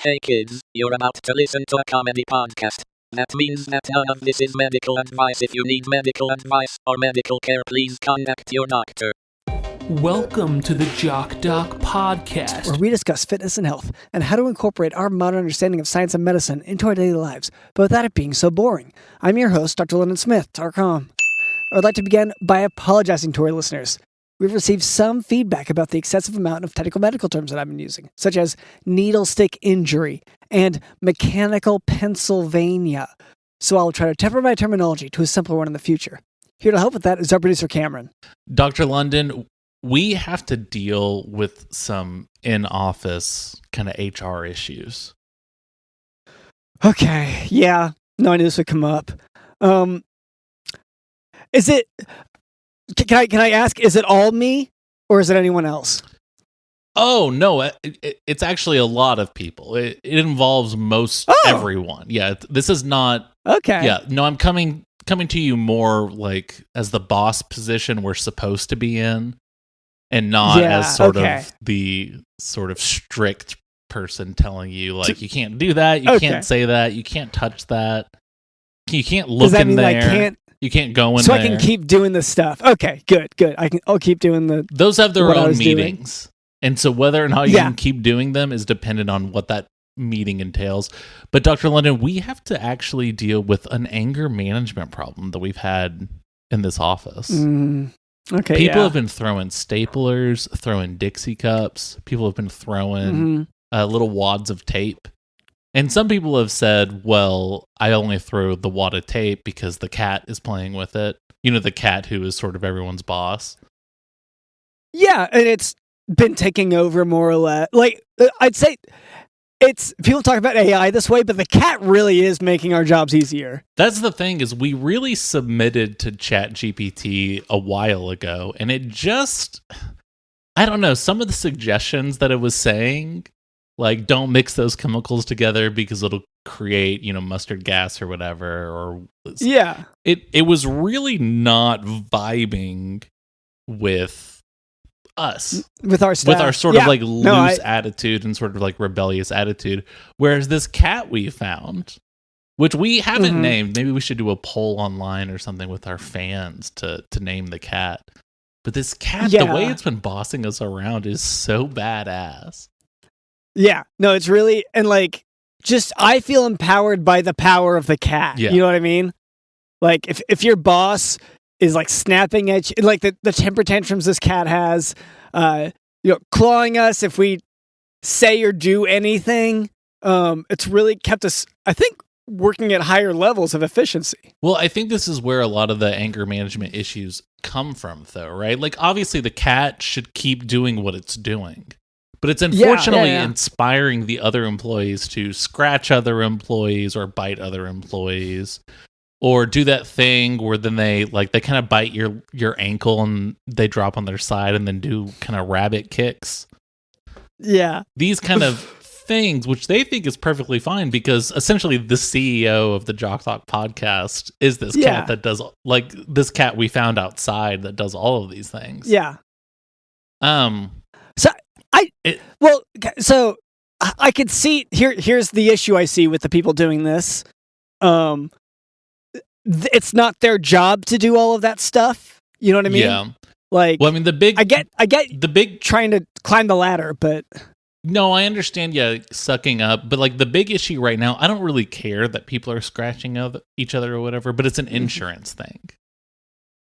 Hey kids, you're about to listen to a comedy podcast. That means that none of this is medical advice. If you need medical advice or medical care, please contact your doctor. Welcome to the Jock podcast, where we discuss fitness and health and how to incorporate our modern understanding of science and medicine into our daily lives, but without it being so boring. I'm your host, Dr. Lyndon Smith, Tarcom. I would like to begin by apologizing to our listeners. We've received some feedback about the excessive amount of technical medical terms that I've been using, such as needle stick injury and mechanical Pennsylvania. So I'll try to temper my terminology to a simpler one in the future. Here to help with that is our producer, Cameron. Dr. London, we have to deal with some in-office kind of HR issues. Okay, yeah. No, I knew this would come up. Is it... Can I ask, is it all me or is it anyone else? Oh, no, it's actually a lot of people. It involves everyone. Yeah, this is not... Okay. Yeah, no, I'm coming to you more like as the boss position we're supposed to be in and not as sort of the sort of strict person telling you like, you can't do that, you can't say that, you can't touch that, you can't look in there. You can't go in there. So I can keep doing this stuff. Okay, good. I'll keep doing the... Those have their own meetings. And so whether or not you can keep doing them is dependent on what that meeting entails. But Dr. London, we have to actually deal with an anger management problem that we've had in this office. Okay, People have been throwing staplers, throwing Dixie cups. People have been throwing little wads of tape. And some people have said, well, I only throw the wad of tape because the cat is playing with it. You know, the cat who is sort of everyone's boss. Yeah, and it's been taking over more or less. Like, I'd say people talk about AI this way, but the cat really is making our jobs easier. That's the thing, is we really submitted to ChatGPT a while ago, and it just, I don't know, some of the suggestions that it was saying, like, don't mix those chemicals together because it'll create, mustard gas or whatever. Or it was really not vibing with us, with our staff, with our sort of like loose attitude and sort of like rebellious attitude. Whereas this cat we found, which we haven't named, maybe we should do a poll online or something with our fans to name the cat. But this cat, the way it's been bossing us around is so badass. Yeah, no, it's really, and like, just, I feel empowered by the power of the cat. Yeah. You know what I mean? Like, if your boss is like snapping at you, like the temper tantrums this cat has, clawing us if we say or do anything, it's really kept us, I think, working at higher levels of efficiency. Well, I think this is where a lot of the anger management issues come from, though, right? Like, obviously, the cat should keep doing what it's doing. But it's unfortunately inspiring the other employees to scratch other employees or bite other employees, or do that thing where then they kind of bite your ankle and they drop on their side and then do kind of rabbit kicks. Yeah. These kind of things, which they think is perfectly fine because essentially the CEO of the Jock Talk podcast is this cat that does, like, this cat we found outside that does all of these things. Yeah. So I could see here's the issue I see with the people doing this. It's not their job to do all of that stuff. You know what I mean? Yeah. Like, well, I mean, I get the big trying to climb the ladder, but no, I understand. Yeah, sucking up, but like the big issue right now, I don't really care that people are scratching each other or whatever. But it's an insurance thing.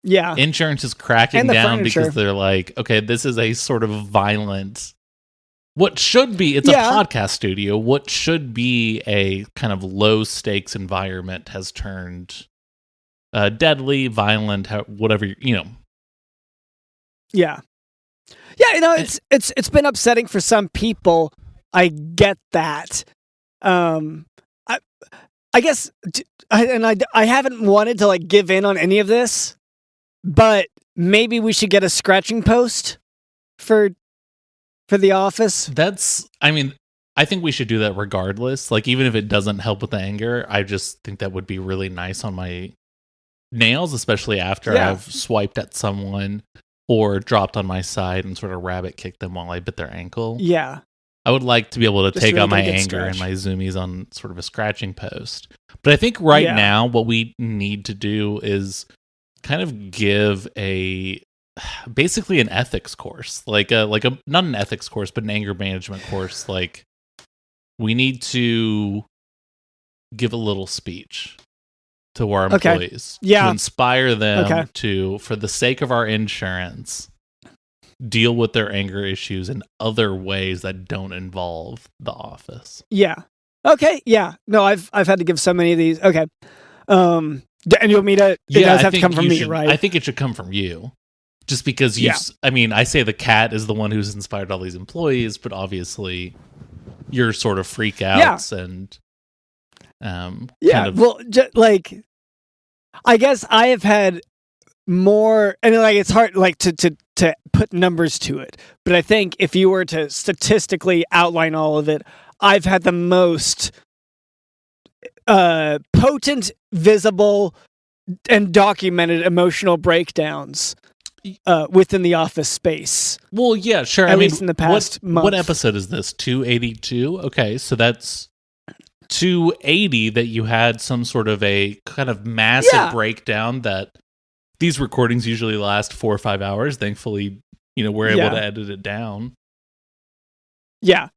Yeah, insurance is cracking down because they're like, okay, this is a sort of violent. What should be, it's a podcast studio. What should be a kind of low stakes environment has turned deadly, violent, whatever, Yeah. Yeah, it's been upsetting for some people. I get that. I guess, I haven't wanted to like give in on any of this, but maybe we should get a scratching post for the office. I think we should do that regardless. Like, even if it doesn't help with the anger, I just think that would be really nice on my nails, especially after I've swiped at someone or dropped on my side and sort of rabbit kicked them while I bit their ankle. Yeah. I would like to be able to Just take really out my get a good anger and stretch. my zoomies on sort of a scratching post. But I think right now what we need to do is kind of give basically an ethics course, like a not an ethics course, but an anger management course. Like, we need to give a little speech to our employees to inspire them to, for the sake of our insurance, deal with their anger issues in other ways that don't involve the office. Yeah. Okay. Yeah. No, I've had to give so many of these. Okay. And you want me to? It does have to come from me, right? I think it should come from you, just because I mean, I say the cat is the one who's inspired all these employees, but obviously, you're sort of freak outs and kind of. Well, like, I guess I have had more, and like it's hard like to put numbers to it, but I think if you were to statistically outline all of it, I've had the most potent, visible, and documented emotional breakdowns within the office space. Well, yeah, sure. At least in the past month. What episode is this? 282? Okay, so that's 280 that you had some sort of a kind of massive breakdown that these recordings usually last 4 or 5 hours. Thankfully, we're able to edit it down. Yeah.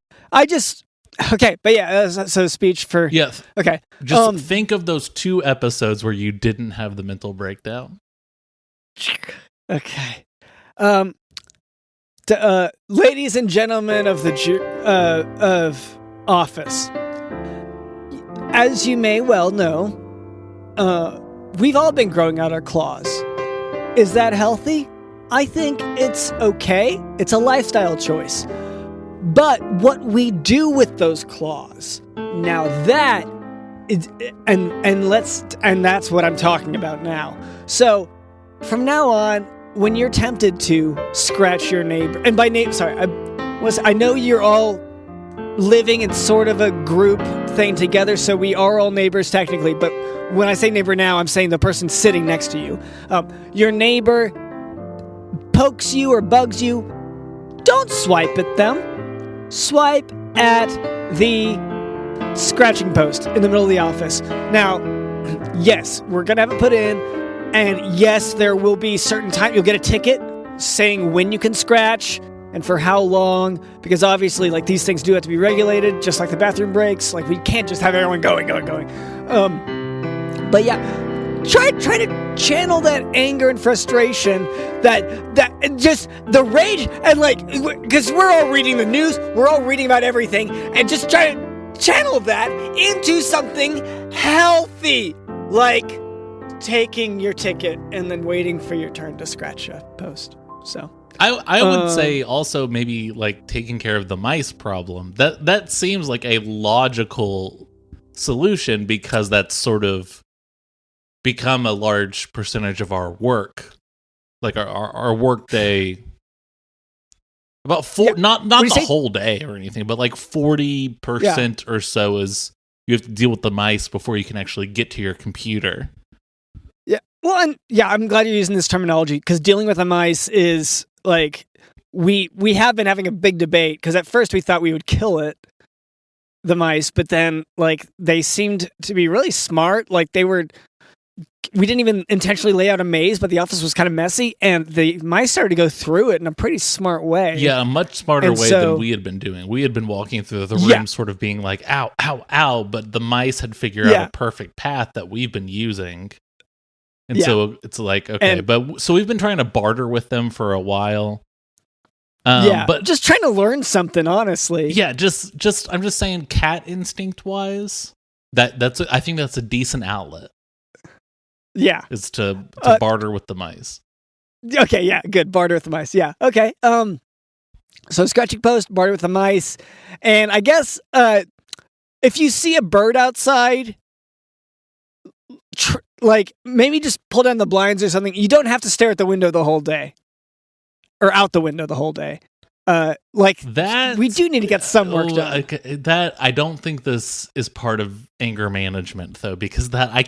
So speech for... Yeah. Okay. Just think of those 2 episodes where you didn't have the mental breakdown. Okay. Ladies and gentlemen of of Office, as you may well know, we've all been growing out our claws. Is that healthy? I think it's okay. It's a lifestyle choice. But what we do with those claws, now that is, and that's what I'm talking about now. So from now on, when you're tempted to scratch your neighbor, and by name, sorry, I know you're all living in sort of a group thing together, so we are all neighbors technically, but when I say neighbor now, I'm saying the person sitting next to you. Your neighbor pokes you or bugs you, don't swipe at them. Swipe at the scratching post in the middle of the office. Now, yes, we're going to have it put in, and yes, there will be certain time you'll get a ticket saying when you can scratch and for how long, because obviously, like, these things do have to be regulated, just like the bathroom breaks. Like, we can't just have everyone going. But yeah, try to channel that anger and frustration, that just the rage, and like, because we're all reading the news, we're all reading about everything, and just try to channel that into something healthy, like taking your ticket and then waiting for your turn to scratch a post. So I would say also maybe like taking care of the mice problem. That seems like a logical solution, because that's sort of become a large percentage of our work, like our work day. About not the whole day or anything, but like 40% or so is you have to deal with the mice before you can actually get to your computer. Yeah, well, and I'm glad you're using this terminology, because dealing with the mice is like we have been having a big debate, because at first we thought we would kill the mice, but then like they seemed to be really smart. Like we didn't even intentionally lay out a maze, but the office was kind of messy, and the mice started to go through it in a pretty smart way. Yeah, a much smarter way than we had been doing. We had been walking through the room sort of being like, ow, ow, ow, but the mice had figured out a perfect path that we've been using. And so it's like, okay, but so we've been trying to barter with them for a while. But just trying to learn something, honestly. Yeah, just I'm just saying, cat instinct wise, I think that's a decent outlet. Yeah, is to barter with the mice. Okay, yeah, good. Barter with the mice. Yeah, okay. So scratching post, barter with the mice, and I guess if you see a bird outside, like maybe just pull down the blinds or something. You don't have to stare at the window the whole day, or out the window the whole day. Like that, we do need to get some work done. That I don't think this is part of anger management, though, because I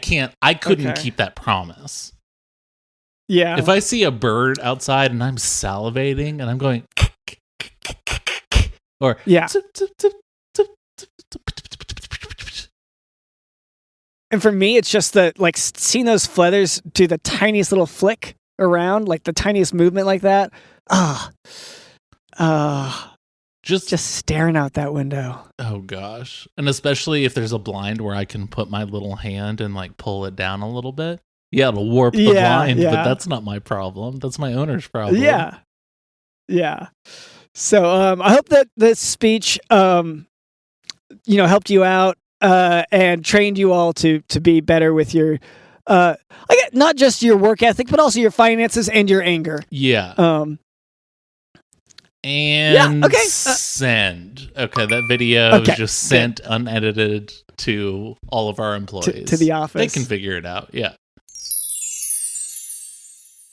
couldn't keep that promise. Yeah, if I see a bird outside and I'm salivating and I'm going, Or yeah. And for me, it's just seeing those feathers do the tiniest little flick around, like the tiniest movement like that. Just staring out that window. Oh gosh. And especially if there's a blind where I can put my little hand and like pull it down a little bit. Yeah, it'll warp the blind, but that's not my problem. That's my owner's problem. Yeah. Yeah. So I hope that this speech helped you out and trained you all to be better with your not just your work ethic, but also your finances and your anger. Yeah. Send. Okay, that video is just sent unedited to all of our employees. To the office. They can figure it out, yeah.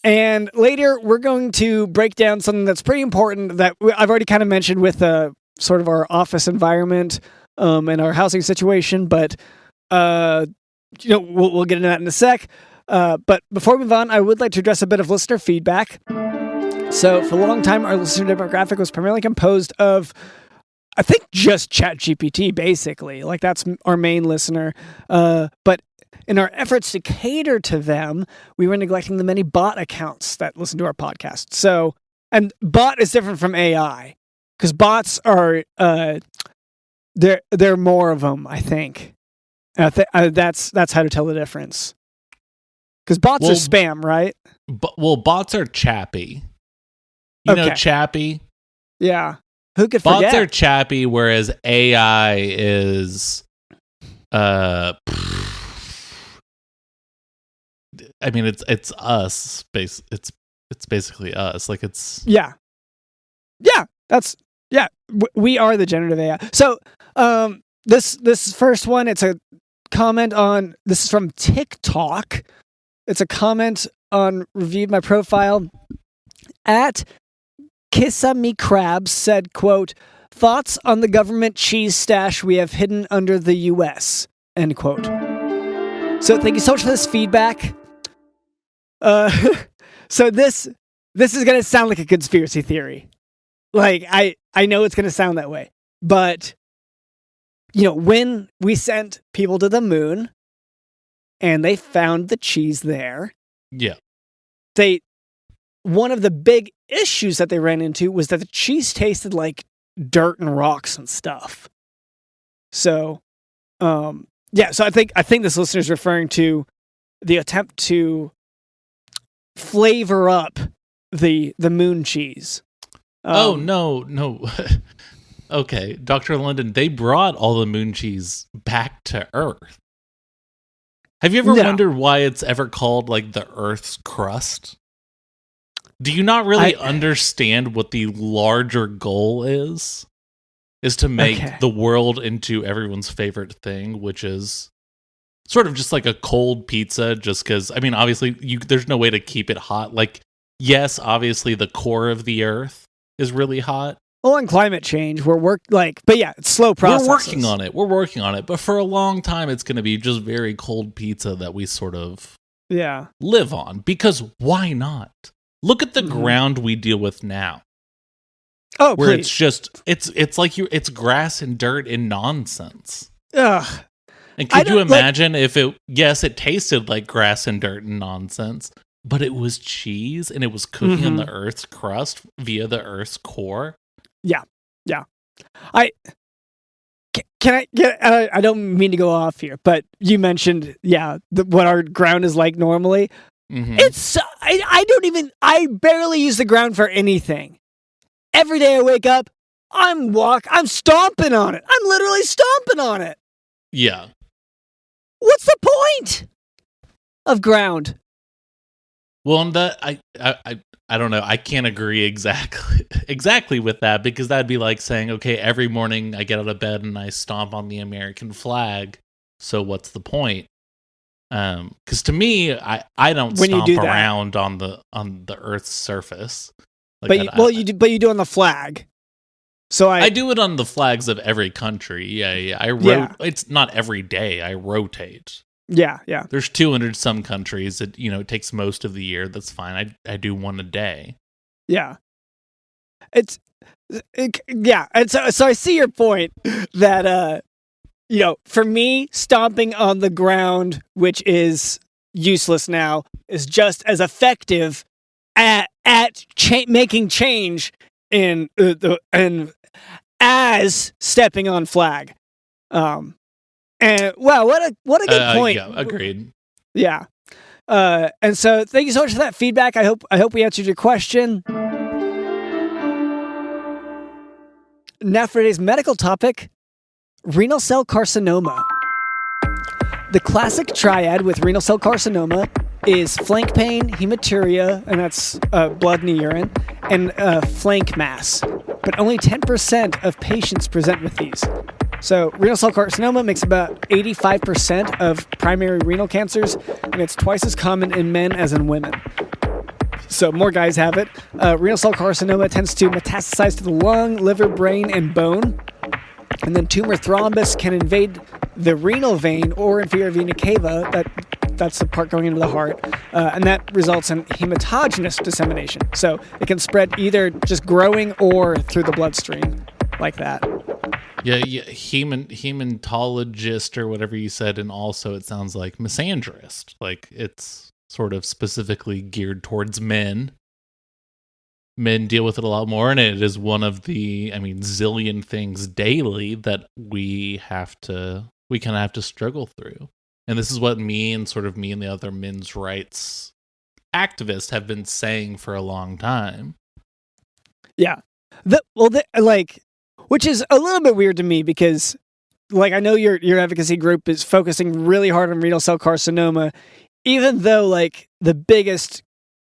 And later, we're going to break down something that's pretty important that I've already kind of mentioned with sort of our office environment and our housing situation, but we'll get into that in a sec. But before we move on, I would like to address a bit of listener feedback. So for a long time, our listener demographic was primarily composed of, I think, just ChatGPT, basically. Like, that's our main listener. But in our efforts to cater to them, we were neglecting the many bot accounts that listen to our podcast. So, and bot is different from AI, because bots are, there are more of them, I think. That's how to tell the difference. Because bots are spam, right? Bots are chappy. You know Chappie? Yeah. Who could forget? Bots are chappy, whereas AI is I mean it's us. It's basically us. Like it's Yeah. We are the generative AI. So this first one, it's a comment on, this is from TikTok. It's a comment on reviewed my profile at Kissami Krabs said, quote, "Thoughts on the government cheese stash we have hidden under the U.S." End quote. So thank you so much for this feedback. So this is going to sound like a conspiracy theory. Like, I know it's going to sound that way. But, when we sent people to the moon and they found the cheese there. Yeah. One of the big issues that they ran into was that the cheese tasted like dirt and rocks and stuff. So, so I think this listener is referring to the attempt to flavor up the moon cheese. No. Okay, Dr. London, they brought all the moon cheese back to Earth. Have you ever wondered why it's ever called like the Earth's crust? Do you not really understand what the larger goal is? Is to make the world into everyone's favorite thing, which is sort of just like a cold pizza, just because, I mean, obviously, there's no way to keep it hot. Like, yes, obviously, the core of the Earth is really hot. Well, and climate change, but yeah, it's slow process. We're working on it. But for a long time, it's going to be just very cold pizza that we sort of live on. Because why not? Look at the ground we deal with now. Oh, where please. It's just it's like it's grass and dirt and nonsense. Ugh. And could you imagine if it tasted like grass and dirt and nonsense, but it was cheese and it was cooking on the Earth's crust via the Earth's core? Yeah. I don't mean to go off here, but you mentioned what our ground is like normally. Mm-hmm. I barely use the ground for anything. Every day I wake up, I'm stomping on it. I'm literally stomping on it. Yeah. What's the point of ground? Well, on that, I don't know. I can't agree exactly with that, because that'd be like saying, okay, every morning I get out of bed and I stomp on the American flag. So what's the point? Because to me, I don't stomp around on the Earth's surface. Like you do on the flag. So I do it on the flags of every country. Yeah. It's not every day. I rotate. Yeah. There's 200 some countries that it takes most of the year. That's fine. I do one a day. Yeah. It's Yeah, and so I see your point that for me, stomping on the ground, which is useless now, is just as effective at making change in as stepping on flag. And wow, what a good point. Yeah, agreed. Yeah. And so thank you so much for that feedback. I hope we answered your question. Now for today's medical topic, renal cell carcinoma. The classic triad with renal cell carcinoma is flank pain, hematuria, and that's blood in the urine, and flank mass. But only 10% of patients present with these. So renal cell carcinoma makes about 85% of primary renal cancers, and it's twice as common in men as in women. So more guys have it. Renal cell carcinoma tends to metastasize to the lung, liver, brain, and bone. And then tumor thrombus can invade the renal vein or inferior vena cava. That's the part going into the heart. And that results in hematogenous dissemination. So it can spread either just growing or through the bloodstream like that. Yeah, hematologist or whatever you said, and also it sounds like misandrist. Like it's sort of specifically geared towards men. Men deal with it a lot more, and it is one of the, zillion things daily that we kind of have to struggle through. And this is what me and the other men's rights activists have been saying for a long time. Yeah. Which is a little bit weird to me because, I know your advocacy group is focusing really hard on renal cell carcinoma, even though, the biggest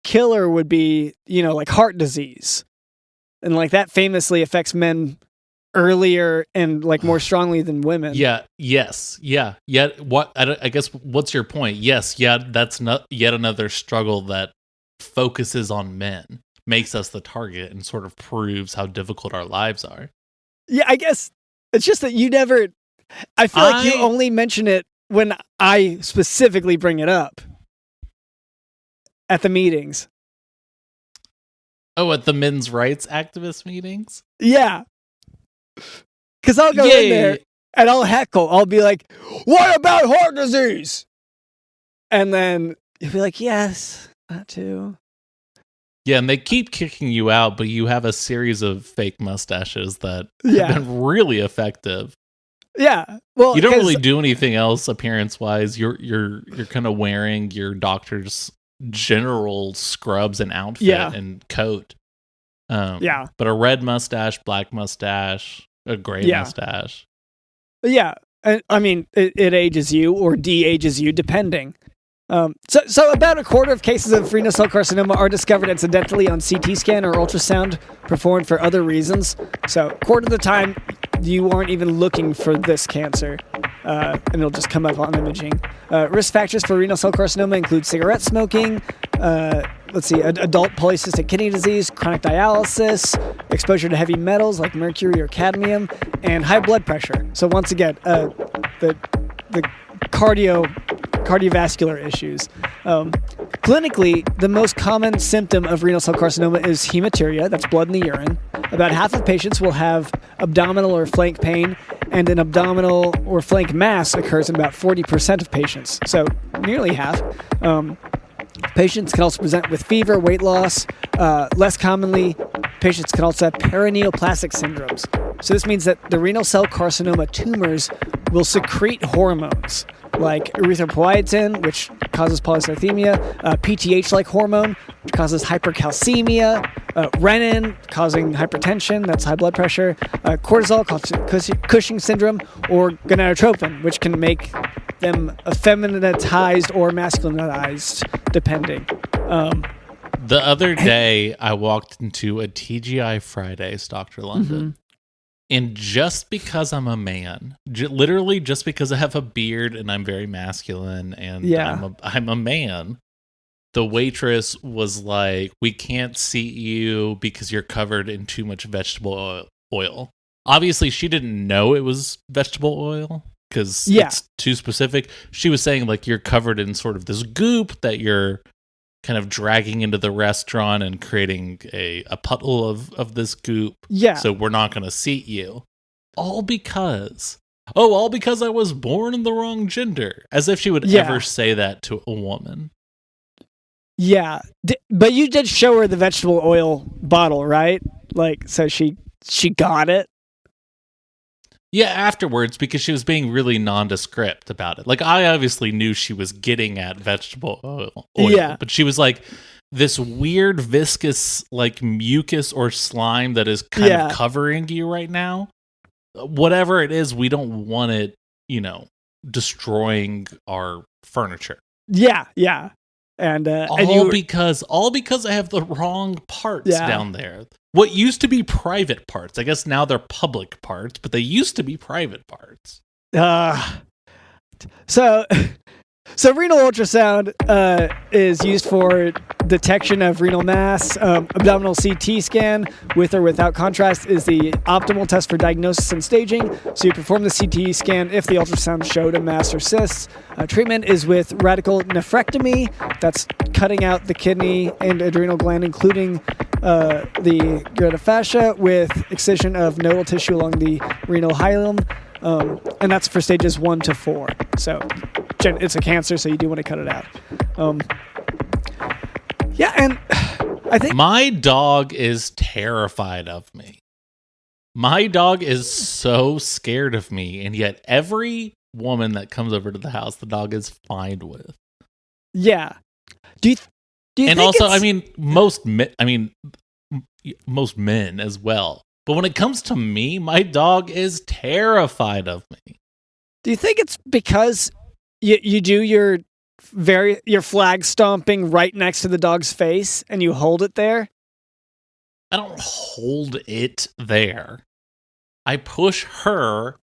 killer would be, heart disease. And, that famously affects men earlier and, more strongly than women. Yeah, yes, yeah. Yet, I guess, what's your point? Yes, yeah, that's not yet another struggle that focuses on men, makes us the target, and sort of proves how difficult our lives are. Yeah, I guess it's just that you never... I feel like you only mention it when I specifically bring it up at the meetings. Oh, at the men's rights activist meetings? Yeah. Because I'll go in there and I'll heckle. I'll be like, what about heart disease? And then you'll be like, yes, that too. Yeah, and they keep kicking you out, but you have a series of fake mustaches that have been really effective. Yeah, well, you don't really do anything else appearance-wise. You're kind of wearing your doctor's general scrubs and outfit and coat. But a red mustache, black mustache, a gray mustache. Yeah, it ages you or de-ages you depending. So about a quarter of cases of renal cell carcinoma are discovered incidentally on CT scan or ultrasound performed for other reasons. So a quarter of the time, you aren't even looking for this cancer, and it'll just come up on imaging. Risk factors for renal cell carcinoma include cigarette smoking, adult polycystic kidney disease, chronic dialysis, exposure to heavy metals like mercury or cadmium, and high blood pressure. So once again, the cardiovascular issues. Clinically, the most common symptom of renal cell carcinoma is hematuria, that's blood in the urine. About half of patients will have abdominal or flank pain, and an abdominal or flank mass occurs in about 40% of patients, so nearly half. Patients can also present with fever, weight loss. Less commonly, patients can also have paraneoplastic syndromes. So this means that the renal cell carcinoma tumors will secrete hormones like erythropoietin, which causes polycythemia, PTH-like hormone, which causes hypercalcemia, renin, causing hypertension, that's high blood pressure, cortisol, Cushing syndrome, or gonadotropin, which can make them effeminatized or masculinized, depending. The other day, I walked into a TGI Fridays, Dr. London. Mm-hmm. And just because I'm a man, literally just because I have a beard and I'm very masculine and I'm a man, the waitress was like, we can't seat you because you're covered in too much vegetable oil. Obviously, she didn't know it was vegetable oil because it's too specific. She was saying, you're covered in sort of this goop that you're kind of dragging into the restaurant and creating a puddle of this goop. Yeah. So we're not going to seat you. All because I was born in the wrong gender. As if she would ever say that to a woman. Yeah. But you did show her the vegetable oil bottle, right? Like, so she got it? Yeah, afterwards, because she was being really nondescript about it. Like, I obviously knew she was getting at vegetable oil. Yeah. But she was like, this weird viscous, like, mucus or slime that is kind of covering you right now. Whatever it is, we don't want it, destroying our furniture. Yeah, yeah. And because I have the wrong parts down there. What used to be private parts. I guess now they're public parts, but they used to be private parts. So renal ultrasound is used for detection of renal mass. Abdominal CT scan with or without contrast is the optimal test for diagnosis and staging. So you perform the CT scan if the ultrasound showed a mass or cysts. Treatment is with radical nephrectomy. That's cutting out the kidney and adrenal gland, including the ureta fascia, with excision of nodal tissue along the renal hilum. And that's for stages 1 to 4. So it's a cancer, so you do want to cut it out. Yeah, and I think my dog is terrified of me. My dog is so scared of me, and yet every woman that comes over to the house, the dog is fine with. Yeah. Do you and think also, most men as well. But when it comes to me, my dog is terrified of me. Do you think it's because you do your flag stomping right next to the dog's face and you hold it there? I don't hold it there. I push her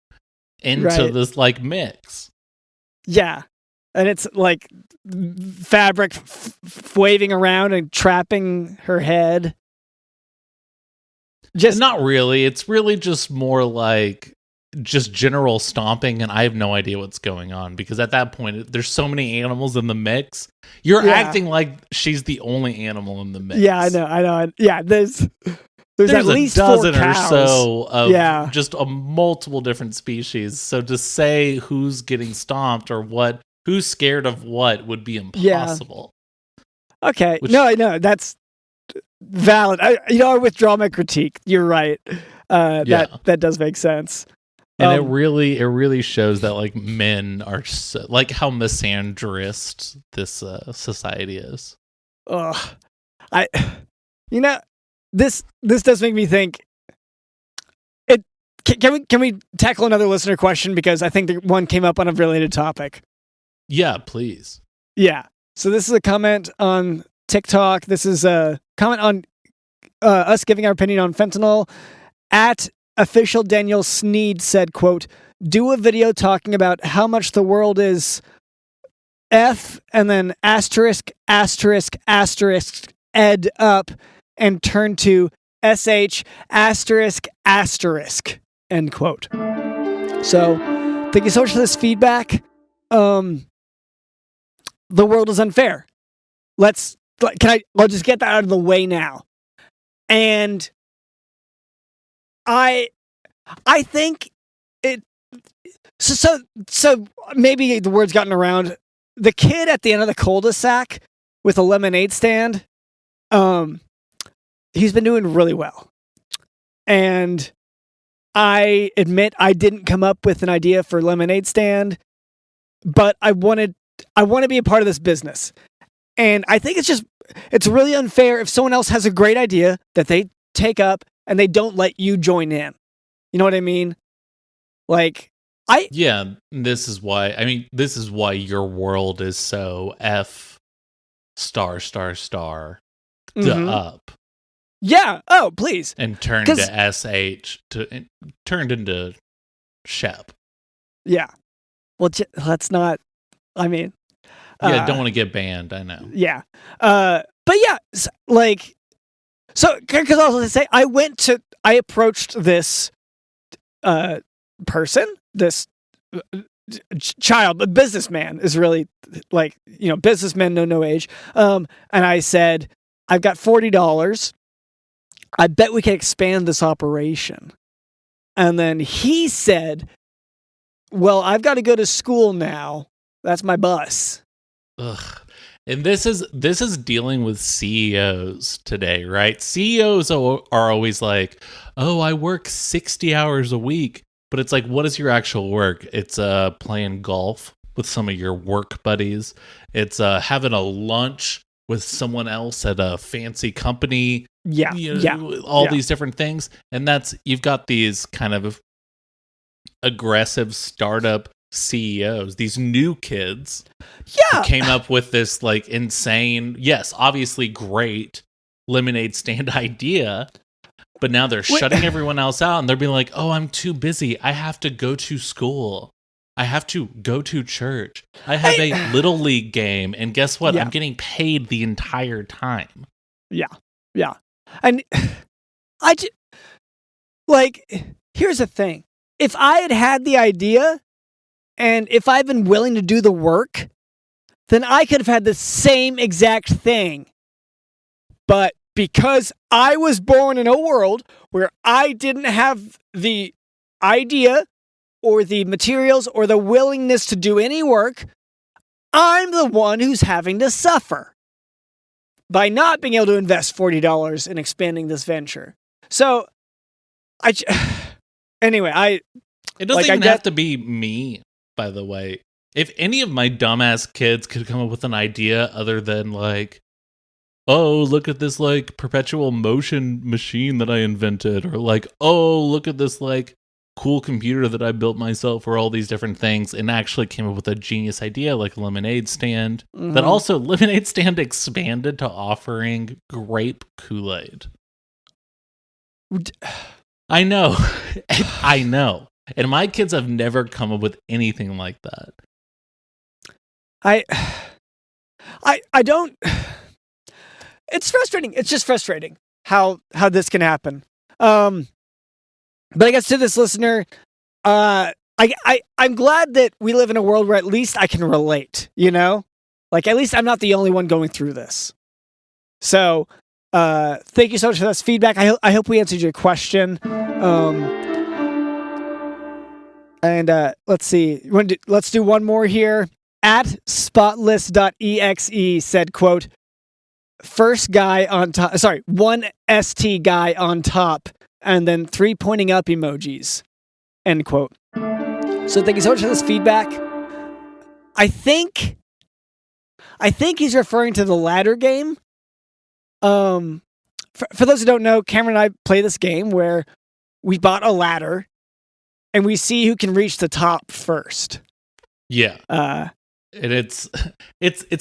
into this like mix. Yeah. And it's like fabric waving around and trapping her head. Just not really. It's really just more like just general stomping, and I have no idea what's going on because at that point there's so many animals in the mix. You're acting like she's the only animal in the mix. Yeah, I know. Yeah, there's at least a dozen 4 or cows. so of just a multiple different species. So to say who's getting stomped or who's scared of what would be impossible. Yeah. Okay. No, that's valid. I withdraw my critique. You're right. That does make sense. And it really shows that like men are so, like how misandrist this society is. This does make me think. Can we tackle another listener question, because I think the one came up on a related topic. Yeah, please. Yeah. So this is a comment on TikTok. This is a comment on us giving our opinion on fentanyl. At official Daniel Sneed said, quote, "Do a video talking about how much the world is F and then asterisk, asterisk, asterisk, ed up and turn to SH asterisk, asterisk," end quote. So thank you so much for this feedback. The world is unfair. I'll just get that out of the way now. And I think it, so maybe the word's gotten around. The kid at the end of the cul-de-sac with a lemonade stand, he's been doing really well. And I admit I didn't come up with an idea for lemonade stand, but I want to be a part of this business. And I think it's really unfair if someone else has a great idea that they take up and they don't let you join in. You know what I mean? Like, this is why your world is so F star mm-hmm. up. Yeah. Oh, please. And turned to SH turned into Shep. Yeah. Well, let's not. I mean, don't want to get banned. I know. Yeah. But yeah, because I was going to say, I approached this person, this child, but businessman is really like, businessmen know no age. And I said, I've got $40. I bet we can expand this operation. And then he said, well, I've got to go to school now. That's my bus. Ugh. And this is dealing with CEOs today, right? CEOs are always like, oh, I work 60 hours a week. But it's like, what is your actual work? It's playing golf with some of your work buddies. It's having a lunch with someone else at a fancy company. Yeah. These different things. And you've got these kind of aggressive startup CEOs, these new kids who came up with this like insane, yes, obviously great lemonade stand idea, but now they're shutting everyone else out and they're being like, oh, I'm too busy. I have to go to school. I have to go to church. I have a little league game. And guess what? I'm getting paid the entire time. Yeah. And here's the thing. If I had the idea and if I'd been willing to do the work, then I could have had the same exact thing. But because I was born in a world where I didn't have the idea or the materials or the willingness to do any work, I'm the one who's having to suffer by not being able to invest $40 in expanding this venture. So, it doesn't even have to be me, by the way. If any of my dumbass kids could come up with an idea other than like, oh, look at this like perpetual motion machine that I invented, or like, oh, look at this like cool computer that I built myself, or all these different things, and actually came up with a genius idea like a lemonade stand. Mm-hmm. That also lemonade stand expanded to offering grape Kool-Aid. I know. I know. And my kids have never come up with anything like that. I don't. It's frustrating. It's just frustrating how this can happen. But I guess to this listener, I'm glad that we live in a world where at least I can relate, Like, at least I'm not the only one going through this. So, thank you so much for this feedback. I hope we answered your question. Let's see. Let's do one more here. At spotless.exe said, quote, first guy on top, one ST guy on top, and then 3 pointing up emojis, end quote. So thank you so much for this feedback. I think he's referring to the ladder game. For those who don't know, Cameron and I play this game where we bought a ladder and we see who can reach the top first. Yeah. And it's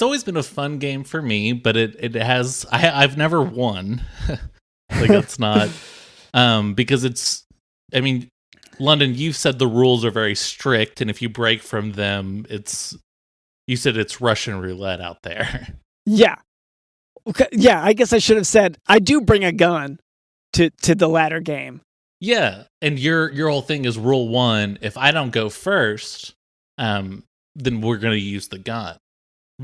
always been a fun game for me, but I've never won. Like, it's not because London, you've said the rules are very strict, and if you break from them, you said it's Russian roulette out there. Yeah. Okay. Yeah, I guess I should have said I do bring a gun to the ladder game. Yeah, and your whole thing is rule 1, if I don't go first, then we're going to use the gun.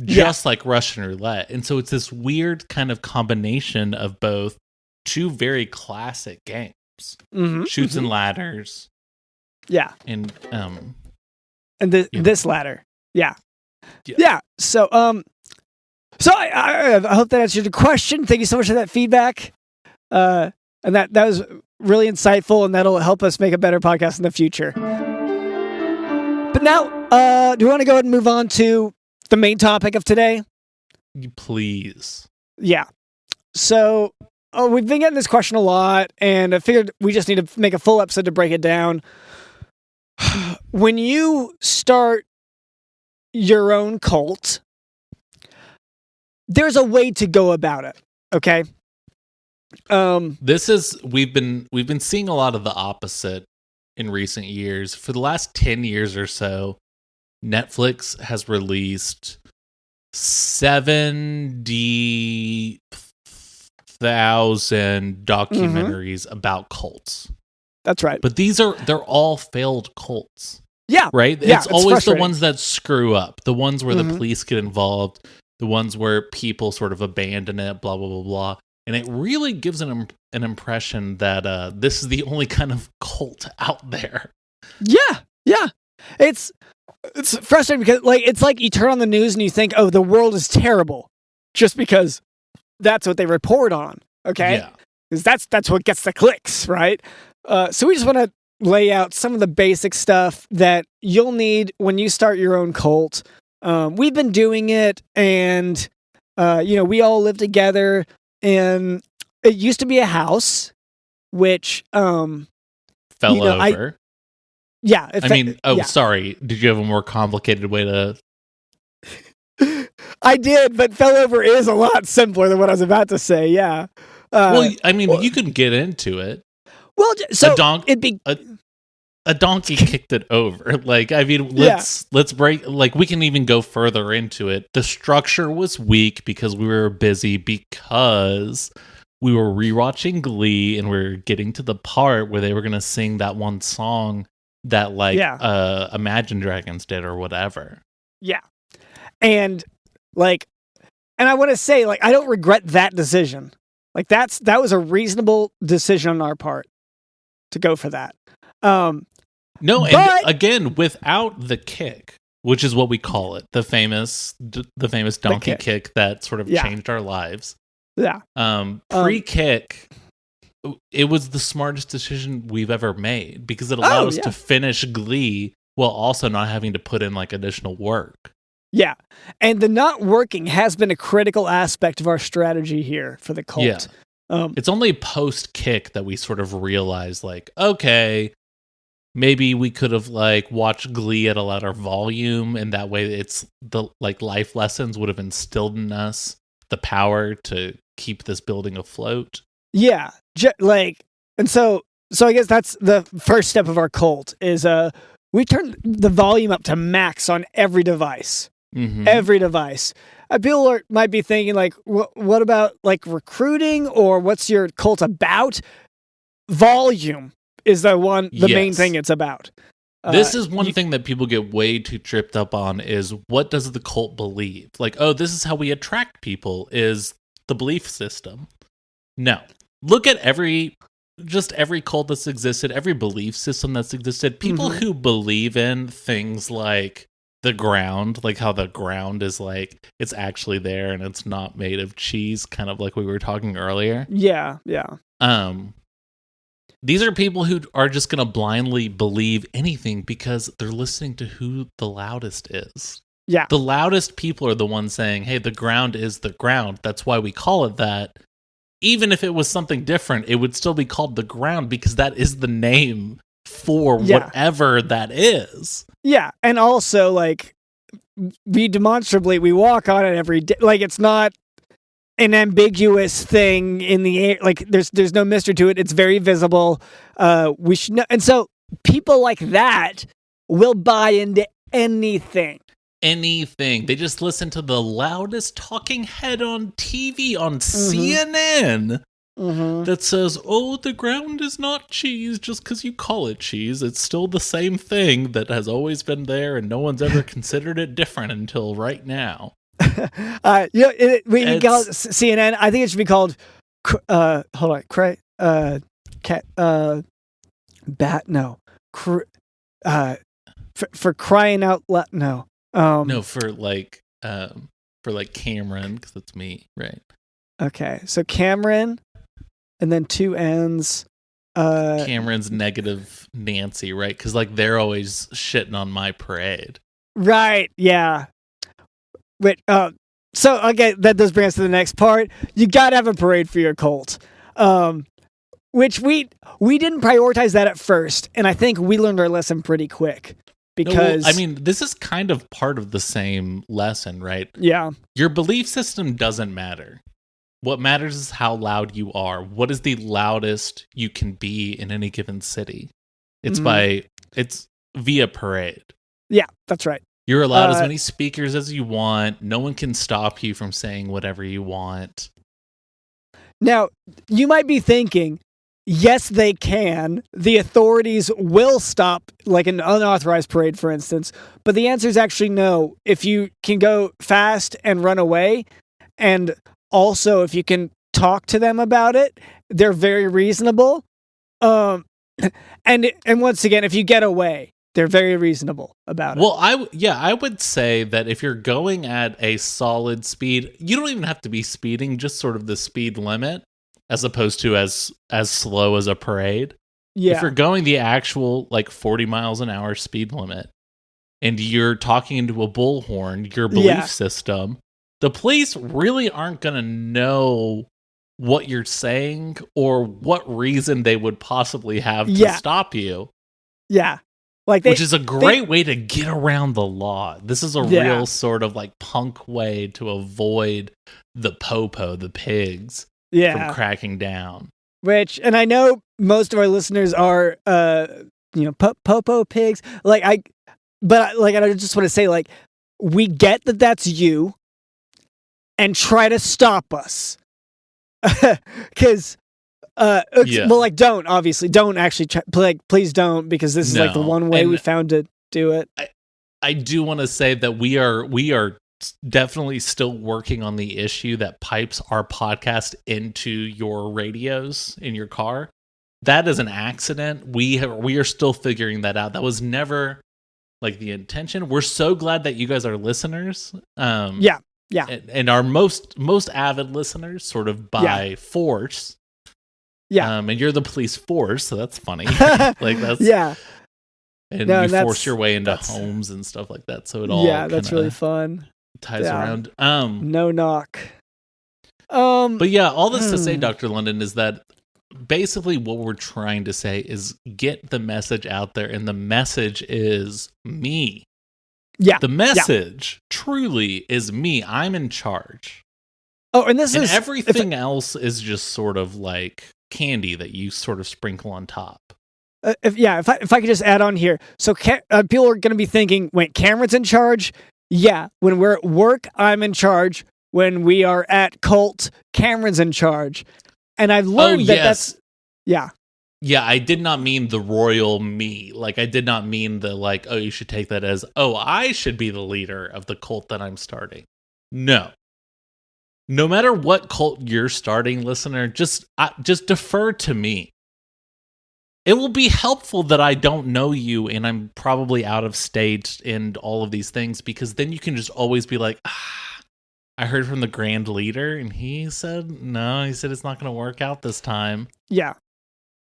Just like Russian roulette. And so it's this weird kind of combination of both two very classic games. Mm-hmm, Chutes and ladders. Yeah. And this ladder. Yeah. So I hope that answered your question. Thank you so much for that feedback. And that was really insightful, and that'll help us make a better podcast in the future. But now, do you want to go ahead and move on to the main topic of today? Please. Yeah. So, we've been getting this question a lot, and I figured we just need to make a full episode to break it down. When you start your own cult, there's a way to go about it, okay? We've been seeing a lot of the opposite in recent years. For the last 10 years or so, Netflix has released 70,000 documentaries about cults. That's right. But they're all failed cults. Yeah. Right? Yeah, it's always the frustrating. ones that screw up, the ones where Mhm. the police get involved, the ones where people sort of abandon it, blah, blah, blah, blah. And it really gives an impression that this is the only kind of cult out there. Yeah. It's frustrating because like it's like you turn on the news and you think, oh, the world is terrible, just because that's what they report on. Okay, Yeah. because that's what gets the clicks, right? So we just want to lay out some of the basic stuff that you'll need when you start your own cult. We've been doing it, and we all live together, and it used to be a house, which Fell over. Sorry. Did you have a more complicated way to? I did, but fell over is a lot simpler than what I was about to say. Yeah. You can get into it. Well, so a donkey kicked it over. Like, I mean, let's break. Like, we can even go further into it. The structure was weak because we were busy because we were rewatching Glee and we were getting to the part where they were going to sing that one song that Imagine Dragons did or whatever. Yeah. And I want to say, like, I don't regret that decision. Like, that was a reasonable decision on our part to go for that. And again, without the kick, which is what we call it, the famous donkey kick that sort of changed our lives. Yeah. Pre-kick, it was the smartest decision we've ever made because it allowed us to finish Glee while also not having to put in like additional work. Yeah. And the not working has been a critical aspect of our strategy here for the cult. Yeah. It's only post-kick that we sort of realize, like, okay, maybe we could have like watched Glee at a louder volume, and that way it's the like life lessons would have instilled in us the power to keep this building afloat. Yeah. And so I guess that's the first step of our cult is we turn the volume up to max on every device. Mm-hmm. Every device. People might be thinking, like, what about like recruiting, or what's your cult about? Volume is the main thing it's about. This is one thing that people get way too tripped up on is what does the cult believe? Like, oh, this is how we attract people, is the belief system. No. Look at every cult that's existed, every belief system that's existed. People who believe in things like the ground, like how the ground is like, it's actually there and it's not made of cheese, kind of like we were talking earlier. Yeah. These are people who are just going to blindly believe anything because they're listening to who the loudest is. Yeah. The loudest people are the ones saying, hey, the ground is the ground. That's why we call it that. Even if it was something different, it would still be called the ground because that is the name for whatever that is. Yeah. And also, like, we walk on it every day. Like, it's not an ambiguous thing in the air. Like, there's no mystery to it. It's very visible. We should know. And so people like that will buy into anything. They just listen to the loudest talking head on TV on CNN that says, oh, the ground is not cheese just because you call it cheese. It's still the same thing that has always been there and no one's ever considered it different until right now. We call it CNN. I think it should be called for crying out loud. No. For Cameron, because it's me, right? Okay, so Cameron, and then two N's. Cameron's negative Nancy, right? Because like they're always shitting on my parade, right? Yeah. So okay, that does bring us to the next part. You gotta have a parade for your cult, which we didn't prioritize that at first, and I think we learned our lesson pretty quick. Because this is kind of part of the same lesson, right? Yeah. Your belief system doesn't matter. What matters is how loud you are. What is the loudest you can be in any given city? It's via parade. Yeah, that's right. You're allowed as many speakers as you want. No one can stop you from saying whatever you want. Now, you might be thinking, yes, they can. The authorities will stop, like an unauthorized parade, for instance. But the answer is actually no. If you can go fast and run away, and also if you can talk to them about it, they're very reasonable. And once again, if you get away, they're very reasonable about it. Well, I would say that if you're going at a solid speed, you don't even have to be speeding, just sort of the speed limit, as opposed to as slow as a parade. Yeah. If you're going the actual 40 miles an hour speed limit and you're talking into a bullhorn, your belief system, the police really aren't going to know what you're saying or what reason they would possibly have to stop you. Yeah. Which is a great way to get around the law. This is a real sort of punk way to avoid the the pigs, from cracking down. And I know most of our listeners are, popo pigs. I just want to say, we get that that's you, and try to stop us, because. Don't actually please don't, because this is the one way we found to do it. I do want to say that we are definitely still working on the issue that pipes our podcast into your radios in your car. That is an accident. We are still figuring that out. That was never the intention. We're so glad that you guys are listeners. Yeah. And our most avid listeners, sort of by force. Yeah. And you're the police force, so that's funny. That's And you force your way into homes and stuff like that. So it all that's really fun. Ties around. No knock. But all this to say, Dr. London, is that basically what we're trying to say is get the message out there, and the message is me. Yeah. The message truly is me. I'm in charge. Oh, and everything else is just sort of candy that you sort of sprinkle on top. If I could just add on here. So people are going to be thinking, wait, Cameron's in charge? Yeah. When we're at work, I'm in charge. When we are at Cult, Cameron's in charge. And I've learned that's... Yeah. Yeah, I did not mean the royal me. I did not mean the, you should take that as, I should be the leader of the cult that I'm starting. No. No matter what cult you're starting, listener, just defer to me. It will be helpful that I don't know you and I'm probably out of state and all of these things, because then you can just always be like, I heard from the grand leader and he said it's not going to work out this time. Yeah.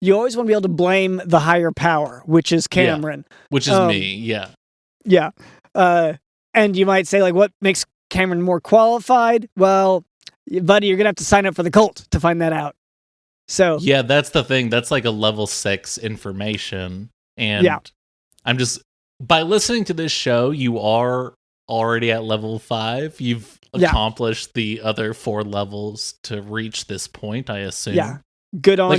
You always want to be able to blame the higher power, which is Cameron. Yeah, which is me, yeah. Yeah. And you might say, what makes Cameron more qualified? Well, buddy, you're going to have to sign up for the cult to find that out. So yeah, that's the thing. That's a level 6 information. And I'm just, by listening to this show, you are already at level 5. You've accomplished the other 4 levels to reach this point, I assume. Yeah. Good on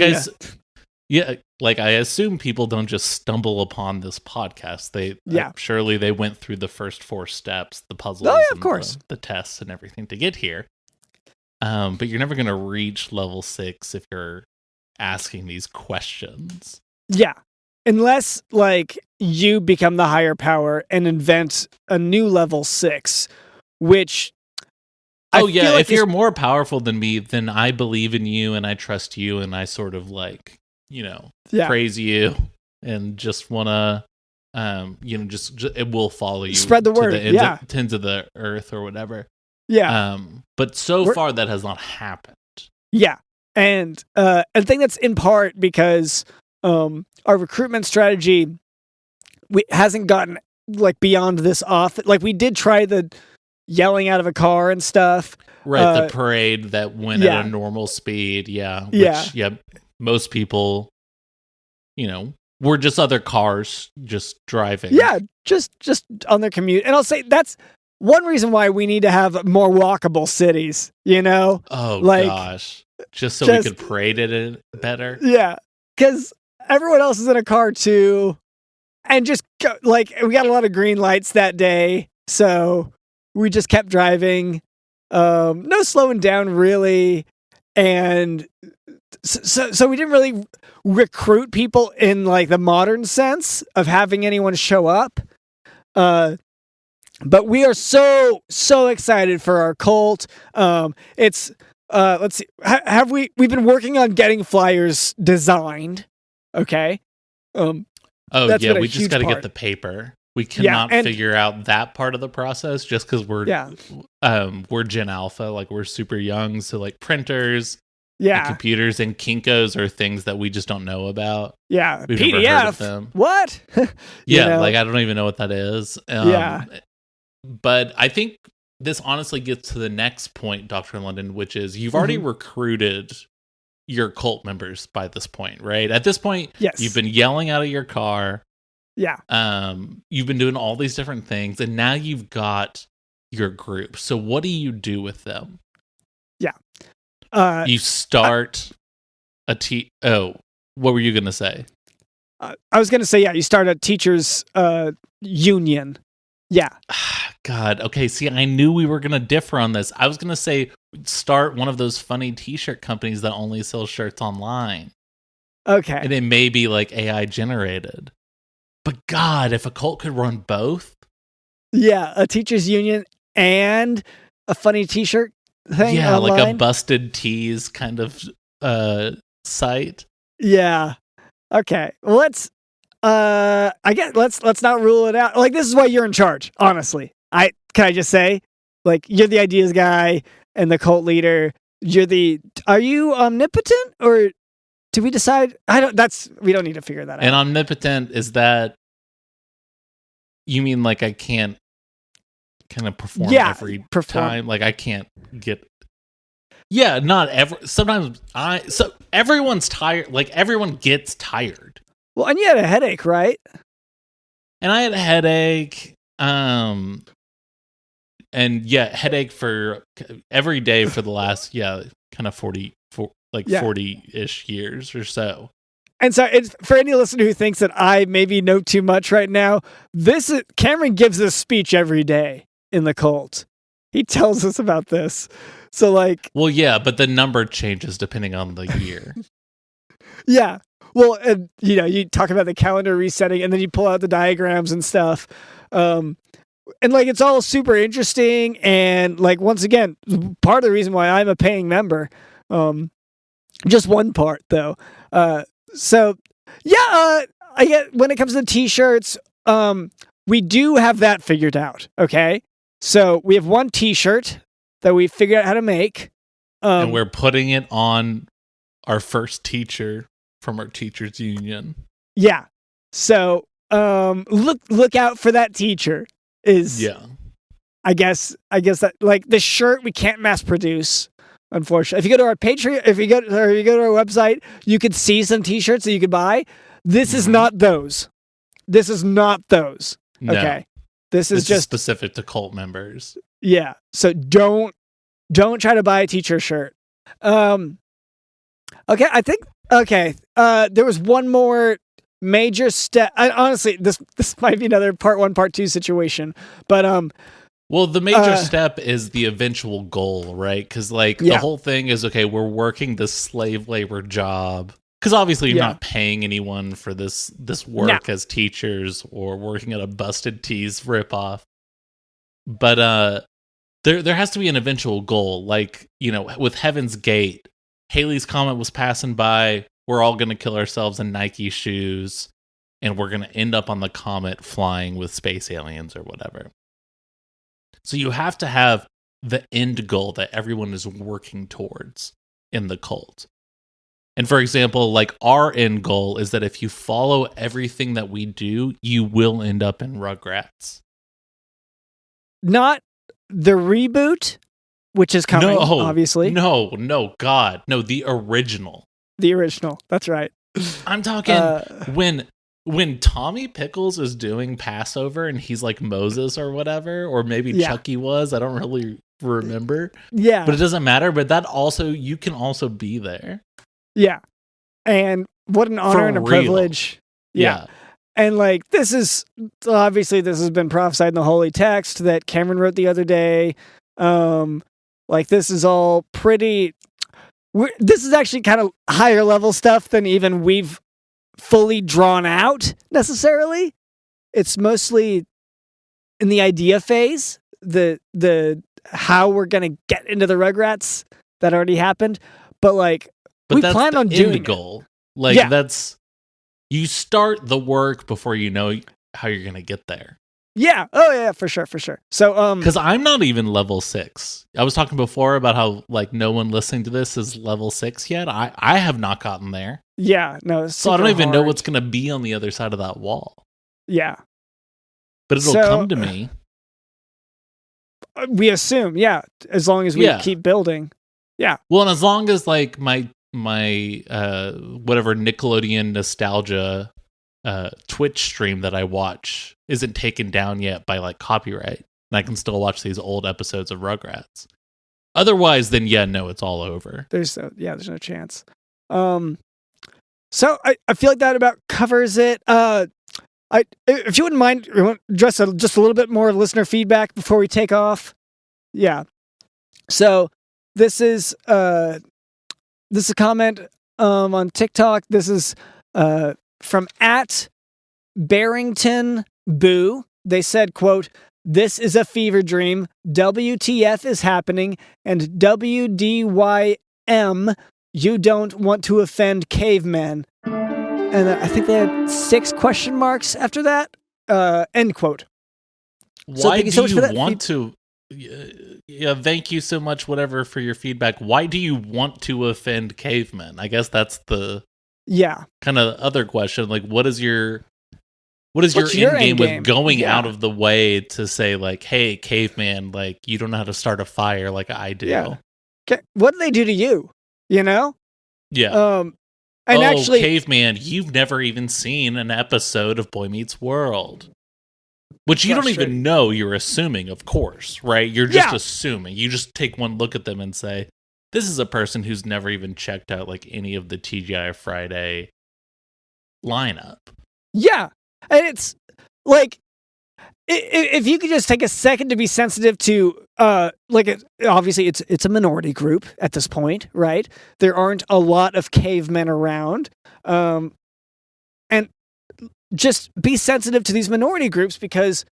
you. I assume people don't just stumble upon this podcast. Surely they went through the first 4 steps, the puzzles, of course, the tests and everything to get here. But you're never going to reach level 6 if you're asking these questions. Yeah. Unless, you become the higher power and invent a new level 6, which... if you're more powerful than me, then I believe in you and I trust you and I sort of praise you and just want to, just it will follow you. Spread the word, to the ends of the earth or whatever. Yeah. But so far that has not happened. Yeah. And I think that's in part because our recruitment strategy hasn't gotten beyond this off. We did try the yelling out of a car and stuff. Right, the parade that went at a normal speed. Yeah. Which, most people, were just other cars just driving. Yeah, just on their commute. And I'll say that's one reason why we need to have more walkable cities, Oh, gosh. Just so we could parade it better? Yeah, because everyone else is in a car, too. And just, we got a lot of green lights that day, so we just kept driving. No slowing down, really. And So we didn't really recruit people in like the modern sense of having anyone show up. But we are so excited for our cult. It's let's see. We've been working on getting flyers designed. Okay. We just got to get the paper. We cannot figure out that part of the process just because we're Gen Alpha, like we're super young. So like printers, and computers, and Kinkos are things that we just don't know about. Yeah, we've PDF. Never heard of them. What? Like I don't even know what that is. But I think this honestly gets to the next point, Dr. London, which is you've already recruited your cult members by this point, right? At this point, you've been yelling out of your car. Yeah. You've been doing all these different things, and now you've got your group. So what do you do with them? Yeah. You start what were you going to say? I was going to say, you start a teachers union. Yeah. God. Okay. See, I knew we were going to differ on this. I was going to say start one of those funny t-shirt companies that only sells shirts online. Okay. And it may be like AI generated. But God, if a cult could run both. Yeah. A teachers union and a funny t-shirt thing. Yeah. Online. Like a busted tees kind of site. Yeah. Okay. Well, let's not rule it out. Like, this is why you're in charge, honestly. Can I just say, like, you're the ideas guy and the cult leader. Are you omnipotent, or do we decide? We don't need to figure that out. And omnipotent, is that, you mean like I can't kind of perform every time? Like I can't get. Yeah, not every. Sometimes so everyone's tired. Like everyone gets tired. Well, and you had a headache, right? And I had a headache. And headache for every day for the last kind of 40-ish years or so. And so, it's for any listener who thinks that I maybe know too much right now. Cameron gives this speech every day in the cult. He tells us about this. So, like, well, yeah, but the number changes depending on the year. Yeah. Well, and, you talk about the calendar resetting, and then you pull out the diagrams and stuff. And like, it's all super interesting. And like, once again, part of the reason why I'm a paying member, just one part though. I get, when it comes to t-shirts, we do have that figured out. Okay. So we have one t-shirt that we figured out how to make. And we're putting it on our first teacher from our teachers union. Yeah. So, look out for that teacher. I guess that, like, the shirt we can't mass produce, unfortunately. If you go to our Patreon, if you go to our website, you could see some t-shirts that you could buy. This is not those. This is not those. No. Okay. This is just specific to cult members. Yeah. So don't try to buy a teacher shirt. Okay, I think there was one more major step. Honestly, this might be another part 1, part 2 situation, but well, the major step is the eventual goal, right? Because the whole thing is, okay, we're working this slave labor job, because obviously you're not paying anyone for this work as teachers or working at a busted tees ripoff. But there has to be an eventual goal, like, with Heaven's Gate, Halley's Comet was passing by. We're all going to kill ourselves in Nike shoes, and we're going to end up on the comet flying with space aliens or whatever. So you have to have the end goal that everyone is working towards in the cult. And for example, like, our end goal is that if you follow everything that we do, you will end up in Rugrats. Not the reboot, which is coming, obviously. No, God. No, the original. The original. That's right. I'm talking when Tommy Pickles is doing Passover and he's like Moses or whatever, or maybe Chucky was. I don't really remember. Yeah. But it doesn't matter. But you can also be there. Yeah. And what an honor and a privilege. Yeah. And like, this has been prophesied in the Holy Text that Cameron wrote the other day. Like, this is all pretty. this is actually kind of higher level stuff than even we've fully drawn out necessarily. It's mostly in the idea phase, the how we're gonna get into the Rugrats that already happened, but we plan on doing the goal. That's you start the work before you know how you're gonna get there. Yeah. Oh yeah, for sure. So because I'm not even level 6. I was talking before about how no one listening to this is level 6 yet. I have not gotten there. Yeah, no. So I don't even know what's gonna be on the other side of that wall. Yeah. But it'll come to me. We assume, yeah, as long as we keep building. Yeah. Well, and as long as my whatever Nickelodeon nostalgia Twitch stream that I watch isn't taken down yet by copyright, and I can still watch these old episodes of Rugrats. Otherwise, then no, it's all over. There's no chance. So I feel like that about covers it. If you wouldn't mind, we want to address just a little bit more listener feedback before we take off. Yeah. So this is a comment on TikTok. This is from @Barrington Boo. They said, quote, "This is a fever dream. WTF is happening, and WDYM, you don't want to offend cavemen." And I think they had 6 question marks after that. End quote. Why do you want to? Yeah, thank you so much, whatever, for your feedback. Why do you want to offend cavemen? I guess that's the kind of other question. What is your end game with going out of the way to say hey, caveman, you don't know how to start a fire like I do? Yeah. What do they do to you? You know? Yeah. And actually, caveman, you've never even seen an episode of Boy Meets World. Which you don't even know, you're assuming, of course, right? You're just assuming. You just take one look at them and say, this is a person who's never even checked out any of the TGI Friday lineup. Yeah. And it's if you could just take a second to be sensitive to obviously it's a minority group at this point, right? There aren't a lot of cavemen around, and just be sensitive to these minority groups, because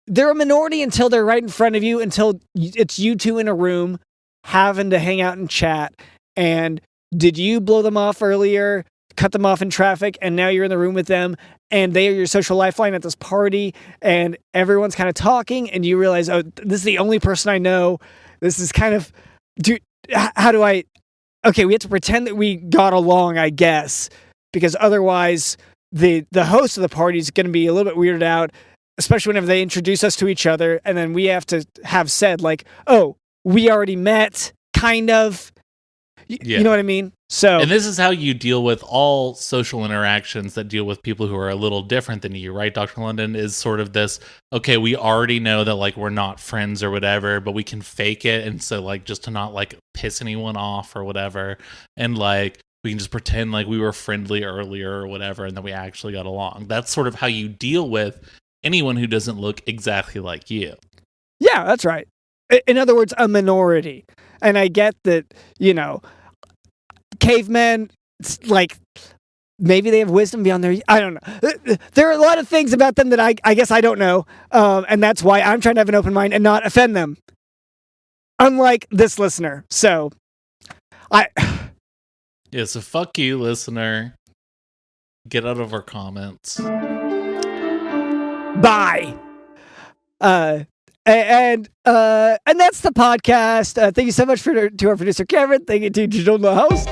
they're a minority until they're right in front of you, until it's you two in a room having to hang out and chat. And did you blow them off earlier, cut them off in traffic, and now you're in the room with them, and they are your social lifeline at this party, and everyone's kind of talking, and you realize, oh, this is the only person I know. This is kind of, how do I, okay, we have to pretend that we got along, I guess, because otherwise the host of the party is going to be a little bit weirded out, especially whenever they introduce us to each other, and then we have to have said, oh, we already met, kind of. You know what I mean? So, and this is how you deal with all social interactions that deal with people who are a little different than you, right? Dr. London is sort of this, okay, we already know that we're not friends or whatever, but we can fake it. And so just to not piss anyone off or whatever. And we can just pretend we were friendly earlier or whatever, and then we actually got along. That's sort of how you deal with anyone who doesn't look exactly like you. Yeah, that's right. In other words, a minority. And I get that, cavemen, maybe they have wisdom beyond their, I don't know. There are a lot of things about them that I guess I don't know. And that's why I'm trying to have an open mind and not offend them. Unlike this listener. So, yeah, so fuck you, listener. Get out of our comments. Bye. And that's the podcast. Thank you so much to our producer Cameron. Thank you to Digital, the host.